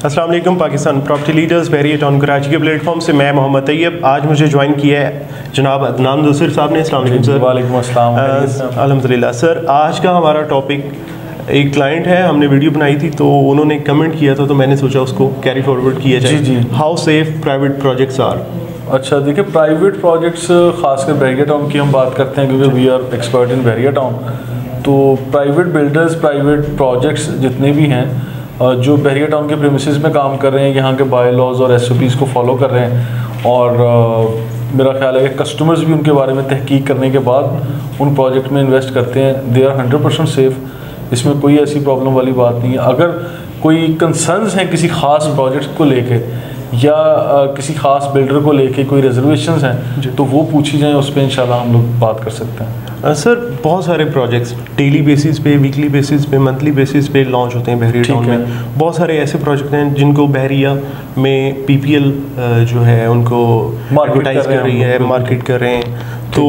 अस्सलाम वालेकुम। Pakistan property leaders बहरिया town Karachi के प्लेटफॉर्म से मैं मोहम्मद तैयब। आज मुझे ज्वाइन किया है जनाब अदनान दूसर साहब ने। अस्सलाम वालेकुम सर। वालेकुम अस्सलाम। अल्हम्दुलिल्लाह सर, आज का हमारा टॉपिक एक क्लाइंट है, हमने वीडियो बनाई थी तो उन्होंने कमेंट किया था तो मैंने सोचा उसको कैरी फॉरवर्ड किया जाए। जी। How safe private projects are. अच्छा देखिए, प्राइवेट प्रोजेक्ट्स खासकर बहरिया टाउन की हम बात करते हैं क्योंकि we are expert in Bahria town. तो प्राइवेट बिल्डर्स, प्राइवेट प्रोजेक्ट्स जितने भी हैं जो बहरिया टाउन के प्रीमिसेस में काम कर रहे हैं, यहाँ के बाय लॉज और SOPs को फॉलो कर रहे हैं और मेरा ख्याल है कि कस्टमर्स भी उनके बारे में तहकीक करने के बाद उन प्रोजेक्ट में इन्वेस्ट करते हैं, दे आर 100% सेफ़। इसमें कोई ऐसी प्रॉब्लम वाली बात नहीं है। अगर कोई कंसर्न्स हैं किसी ख़ास प्रोजेक्ट को लेके या किसी ख़ास बिल्डर को लेके कोई रिजर्वेशंस हैं तो वो पूछी जाएँ, उस पर इंशाल्लाह हम लोग बात कर सकते हैं। सर बहुत सारे प्रोजेक्ट्स डेली बेसिस पे, वीकली बेसिस पे, मंथली बेसिस पे लॉन्च होते हैं बहरिया टाउन में। बहुत सारे ऐसे प्रोजेक्ट हैं जिनको बहरिया में PPL जो है उनको एडवर्टाइज कर रही है, मार्केट कर रहे हैं, तो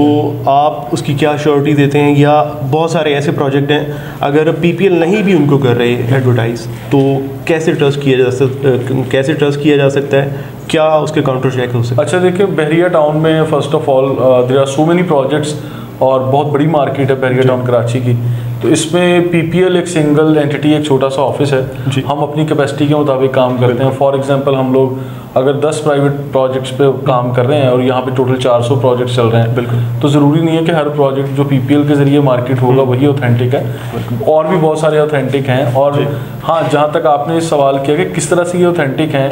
आप उसकी क्या श्योरिटी देते हैं? या बहुत सारे ऐसे प्रोजेक्ट हैं अगर PPL नहीं भी उनको कर रहे एडवर्टाइज तो कैसे ट्रस्ट किया जा सकता है? क्या उसके काउंटर चेक हो सकते हैं? अच्छा देखिए, बहरिया टाउन में first of all there are so many projects और बहुत बड़ी मार्केट है बहरिया टाउन कराची की। तो इसमें PPL एक सिंगल एंटिटी, एक छोटा सा ऑफिस है। हम अपनी कैपेसिटी के मुताबिक काम करते हैं। फॉर एग्जांपल हम लोग अगर 10 प्राइवेट प्रोजेक्ट्स पे काम कर रहे हैं और यहाँ पे टोटल 400 प्रोजेक्ट्स चल रहे हैं, बिल्कुल, तो ज़रूरी नहीं है कि हर प्रोजेक्ट जो PPL के ज़रिए मार्केट होगा वही ऑथेंटिक है, और भी बहुत सारे ऑथेंटिक हैं। और हाँ, जहाँ तक आपने सवाल किया कि किस तरह से ये ऑथेंटिक हैं,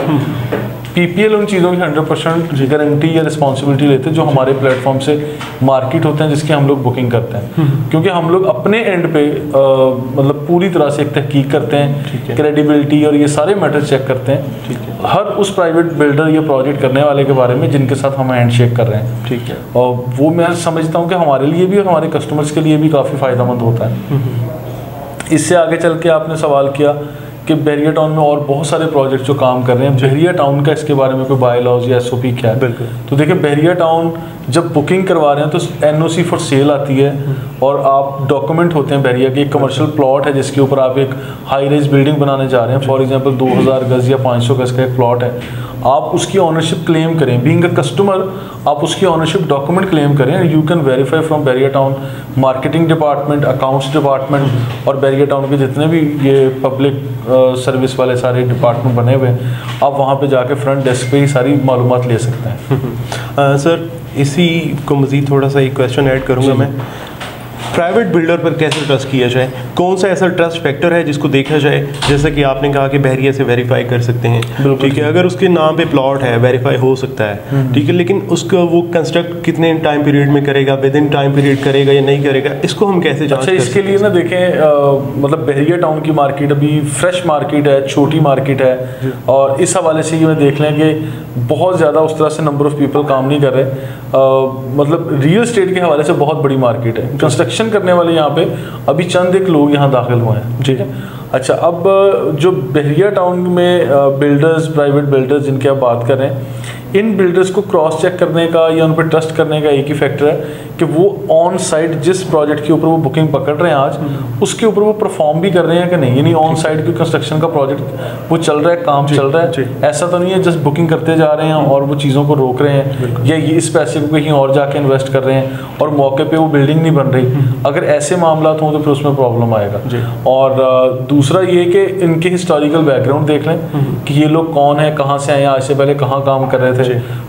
PPL उन चीज़ों की 100% गारंटी या रिस्पॉन्सिबिलिटी लेते हैं जो हमारे प्लेटफॉर्म से मार्केट होते हैं, जिसकी हम लोग बुकिंग करते हैं। क्योंकि हम लोग अपने एंड पे मतलब पूरी तरह से एक तहकीक करते हैं, क्रेडिबिलिटी और ये सारे मैटर चेक करते हैं हर उस प्राइवेट बिल्डर या प्रोजेक्ट करने वाले के बारे में जिनके साथ हम हैंड शेक कर रहे हैं। ठीक है, और वो मैं समझता हूँ कि हमारे लिए भी और हमारे कस्टमर्स के लिए भी काफ़ी फ़ायदेमंद होता है। इससे आगे चल के आपने सवाल किया कि बहरिया टाउन में और बहुत सारे प्रोजेक्ट जो काम कर रहे हैं, बहरिया टाउन का इसके बारे में कोई बाय लॉज या SOP क्या है? बिल्कुल। तो देखिए, बहरिया टाउन जब बुकिंग करवा रहे हैं तो NOC फॉर सेल आती है और आप डॉक्यूमेंट होते हैं बहरिया के, एक कमर्शियल प्लॉट है जिसके ऊपर आप एक हाई रेज बिल्डिंग बनाने जा रहे हैं। फॉर एग्जांपल 2000 गज या 500 गज का एक प्लॉट है, आप उसकी ऑनरशिप क्लेम करें, बीइंग अ कस्टमर आप उसकी ऑनरशिप डॉक्यूमेंट क्लेम करें। You can verify from Bahria town marketing department, accounts department और बहरिया टाउन के जितने भी ये पब्लिक सर्विस वाले सारे डिपार्टमेंट बने हुए हैं, आप वहाँ पे जाके फ्रंट डेस्क पे ही सारी मालूमात ले सकते हैं। सर इसी को मज़ीद थोड़ा सा एक क्वेश्चन ऐड करूँगा मैं। प्राइवेट बिल्डर पर कैसे ट्रस्ट किया जाए? कौन सा ऐसा ट्रस्ट फैक्टर है जिसको देखा जाए? जैसा कि आपने कहा कि बहरिया से वेरीफाई कर सकते हैं, ठीक है, अगर उसके नाम पे प्लॉट है वेरीफाई हो सकता है, ठीक है, लेकिन उसका वो कंस्ट्रक्ट कितने टाइम पीरियड में करेगा, विद इन टाइम पीरियड करेगा या नहीं करेगा, इसको हम कैसे जांच? अच्छा, इसके लिए ना देखें, मतलब बहरिया टाउन की मार्केट अभी फ्रेश मार्केट है, छोटी मार्केट है, और इस हवाले से ये देख लें कि बहुत ज़्यादा उस तरह से नंबर ऑफ़ पीपल काम नहीं कर रहे। मतलब रियल एस्टेट के हवाले से बहुत बड़ी मार्केट है। कंस्ट्रक्शन करने वाले यहाँ पे अभी चंद एक लोग यहाँ दाखिल हुए हैं, ठीक है। अच्छा, अब जो बहरिया टाउन में बिल्डर्स, प्राइवेट बिल्डर्स जिनकी आप बात कर रहे हैं, इन बिल्डर्स को क्रॉस चेक करने का या उन पर ट्रस्ट करने का एक ही फैक्टर है कि वो ऑन साइट जिस प्रोजेक्ट के ऊपर वो बुकिंग पकड़ रहे हैं आज, उसके ऊपर वो परफॉर्म भी कर रहे हैं कि नहीं। यानी ऑन साइट की कंस्ट्रक्शन का प्रोजेक्ट वो चल रहा है, काम चल रहा है, ऐसा तो नहीं है जस्ट बुकिंग करते जा रहे हैं और वो चीज़ों को रोक रहे हैं या ये इस पैसे को कहीं और जाके इन्वेस्ट कर रहे हैं और मौके पर वो बिल्डिंग नहीं बन रही। अगर ऐसे मामला हों तो फिर उसमें प्रॉब्लम आएगा। और दूसरा ये कि इनके हिस्टोरिकल बैकग्राउंड देख लें कि ये लोग कौन है, कहाँ से आए, आज से पहले कहाँ काम कर रहे थे।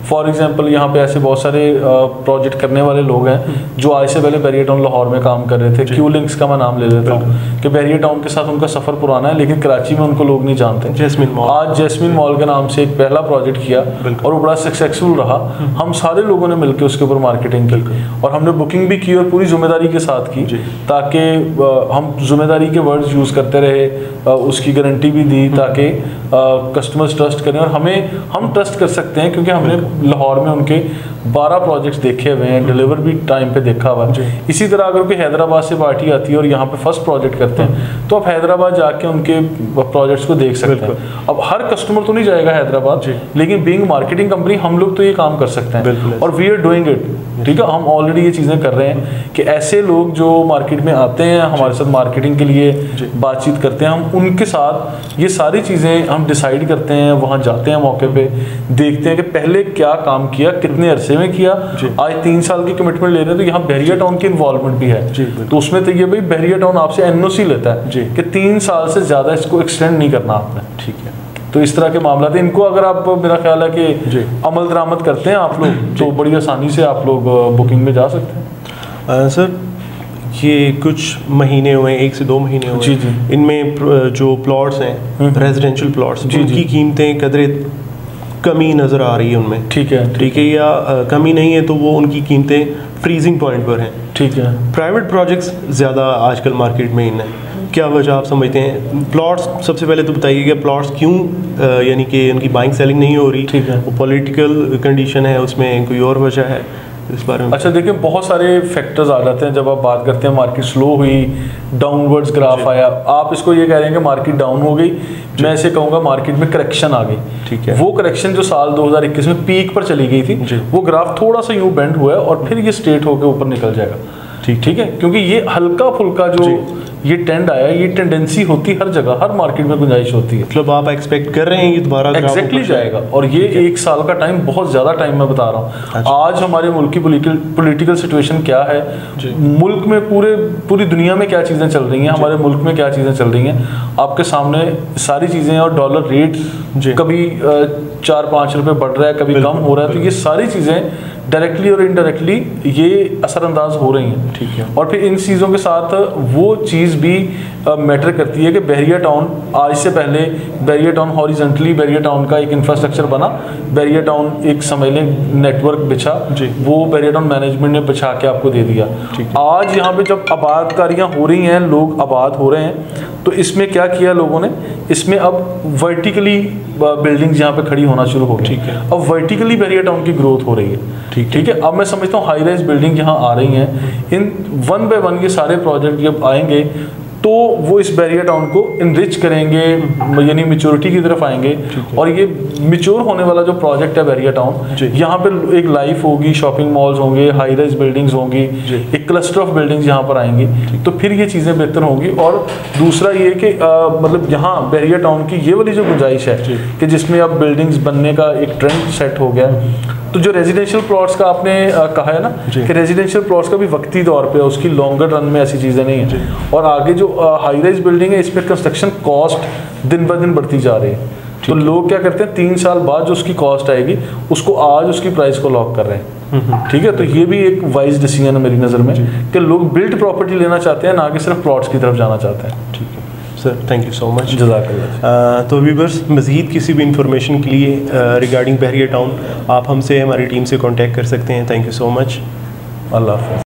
फॉर एग्जांपल यहाँ पे ऐसे बहुत सारे प्रोजेक्ट करने वाले लोग हैं जो आज से पहले बहरिया टाउन लाहौर में काम कर रहे थे। क्यू लिंक्स का मैं नाम ले लेता हूँ कि बहरिया टाउन के साथ उनका सफ़र पुराना है, लेकिन कराची में उनको लोग नहीं जानते। जैस्मिन मॉल, आज जैस्मिन मॉल के नाम से एक पहला प्रोजेक्ट किया और वो बड़ा सक्सेसफुल रहा। हम सारे लोगों ने मिलकर उसके ऊपर मार्केटिंग की और हमने बुकिंग भी की और पूरी जिम्मेदारी के साथ की, ताकि हम जिम्मेदारी के वर्ड्स यूज़ करते रहे, उसकी गारंटी भी दी ताकि कस्टमर्स ट्रस्ट करें और हम ट्रस्ट कर सकते हैं क्योंकि हमने लाहौर में उनके 12 प्रोजेक्ट्स देखे हुए हैं, डिलीवर भी टाइम पे देखा हुआ है। इसी तरह अगर कोई हैदराबाद से पार्टी आती है और यहाँ पे फर्स्ट प्रोजेक्ट करते हैं तो आप हैदराबाद जाके उनके प्रोजेक्ट्स को देख सकते हैं। अब हर कस्टमर तो नहीं जाएगा हैदराबाद, लेकिन बीइंग मार्केटिंग कंपनी हम लोग तो ये काम कर सकते हैं और वी आर डूइंग इट। ठीक है, हम ऑलरेडी ये चीज़ें कर रहे हैं कि ऐसे लोग जो मार्केट में आते हैं हमारे साथ मार्केटिंग के लिए बातचीत करते हैं, हम उनके साथ ये सारी चीज़ें हम डिसाइड करते हैं, वहाँ जाते हैं मौके पे, देखते हैं कि पहले क्या काम किया, कितने अरसे में किया। आज 3 साल की कमिटमेंट ले रहे हैं तो यहाँ बहरिया टाउन की इन्वॉल्वमेंट भी है, तो उसमें तो ये भाई बहरिया टाउन आपसे एनओसी लेता है कि 3 साल से ज़्यादा इसको एक्सटेंड नहीं करना आपने। ठीक है, तो इस तरह के मामला थे। इनको अगर आप, मेरा ख्याल है कि अमल दरामद करते हैं आप लोग तो बड़ी आसानी से आप लोग बुकिंग में जा सकते हैं। सर ये कुछ महीने हुए, 1 से 2 महीने हुए, जी जी, इनमें जो प्लॉट्स हैं रेजिडेंशियल प्लॉट्स, उनकी कीमतें कदरे कमी नज़र आ रही है उनमें। ठीक है, ठीक है, या कमी नहीं है तो वो उनकी कीमतें फ्रीजिंग पॉइंट पर हैं। ठीक है, प्राइवेट प्रोजेक्ट्स ज़्यादा आजकल मार्केट में इन है, क्या वजह आप समझते हैं? प्लॉट्स सबसे पहले तो बताइए कि प्लॉट्स क्यों यानी कि उनकी बाइंग सेलिंग नहीं हो रही? ठीक है, वो पॉलिटिकल कंडीशन है, उसमें कोई और वजह है इस बारे में? अच्छा देखिए, बहुत सारे फैक्टर्स आ जाते हैं जब आप बात करते हैं। मार्केट स्लो हुई, डाउनवर्ड्स ग्राफ आया, आप इसको ये कह रहे हैं कि मार्केट डाउन हो गई, मैं ऐसे कहूँगा मार्केट में करेक्शन आ गई। ठीक है, वो करेक्शन जो साल 2021 में पीक पर चली गई थी, वो ग्राफ थोड़ा सा यूँ बेंड हुआ है और फिर ये स्ट्रेट होकर ऊपर निकल जाएगा। ठीक है, क्योंकि ये हल्का फुल्का जो ये ट्रेंड आया, ये टेंडेंसी होती हर जगह, हर मार्केट में गुंजाइश होती है। मतलब आप एक्सपेक्ट कर रहे हैं ये दोबारा एग्जैक्टली जाएगा, और ये 1 साल का टाइम बहुत ज़्यादा टाइम मैं बता रहा हूँ। आज हमारे मुल्क की पॉलिटिकल सिचुएशन क्या है, मुल्क में पूरी दुनिया में क्या चीज़ें चल रही हैं, हमारे मुल्क में क्या चीज़ें चल रही हैं, आपके सामने सारी चीज़ें। और डॉलर रेट कभी 4-5 रुपये बढ़ रहा है, कभी कम हो रहा है, तो ये सारी चीज़ें डायरेक्टली और इनडायरेक्टली ये असरअंदाज हो रही हैं। ठीक है, और फिर इन चीज़ों के साथ वो चीज़ भी मैटर करती है कि बहरिया टाउन, आज से पहले बहरिया टाउन हॉरिजॉन्टली बहरिया टाउन का एक इंफ्रास्ट्रक्चर बना, बहरिया टाउन एक समझ लें नेटवर्क बिछा, वो बहरिया टाउन मैनेजमेंट ने बिछा के आपको दे दिया। आज यहाँ पे जब आबादकारियाँ हो रही हैं, लोग आबाद हो रहे हैं, तो इसमें क्या किया लोगों ने, इसमें अब वर्टिकली बिल्डिंग्स यहाँ पे खड़ी होना शुरू हो गई। ठीक है, अब वर्टिकली बहरिया टाउन की ग्रोथ हो रही है। ठीक है, अब मैं समझता हूँ हाई राइज बिल्डिंग यहाँ आ रही हैं, इन 1 बाय 1 ये सारे प्रोजेक्ट जब आएंगे तो वो इस बहरिया टाउन को इनरिच करेंगे, यानी मेच्योरिटी की तरफ आएंगे। और ये मेच्योर होने वाला जो प्रोजेक्ट है बहरिया टाउन, यहाँ पे एक लाइफ होगी, शॉपिंग मॉल्स होंगे, हाई राइज बिल्डिंग्स होंगी, एक क्लस्टर ऑफ बिल्डिंग्स यहाँ पर आएंगी, तो फिर ये चीज़ें बेहतर होंगी। और दूसरा ये कि मतलब यहाँ बहरिया टाउन की ये वाली जो गुंजाइश है कि जिसमें अब बिल्डिंग्स बनने का एक ट्रेंड सेट हो गया, तो जो रेजिडेंशियल प्लॉट्स का आपने कहा है ना कि रेजिडेंशियल प्लॉट्स का भी वक्ती तौर पे, उसकी लॉन्गर रन में ऐसी चीज़ें नहीं है। और आगे जो हाई राइज बिल्डिंग है, इसमें कंस्ट्रक्शन कॉस्ट दिन ब दिन बढ़ती जा रही है, तो लोग क्या करते हैं 3 साल बाद जो उसकी कॉस्ट आएगी उसको आज उसकी प्राइस को लॉक कर रहे हैं। ठीक है, तो ये भी एक वाइज डिसीजन है मेरी नज़र में कि लोग बिल्ड प्रॉपर्टी लेना चाहते हैं, ना कि सिर्फ प्लॉट्स की तरफ जाना चाहते हैं। ठीक है sir, thank you so much. जज़ाकल्लाह। तो व्यूअर्स, मज़ीद किसी भी इंफॉर्मेशन के लिए रिगार्डिंग बहरिया टाउन आप हमसे, हमारी टीम से कांटेक्ट कर सकते हैं। Thank you so much. अल्लाह हाफ़िज़।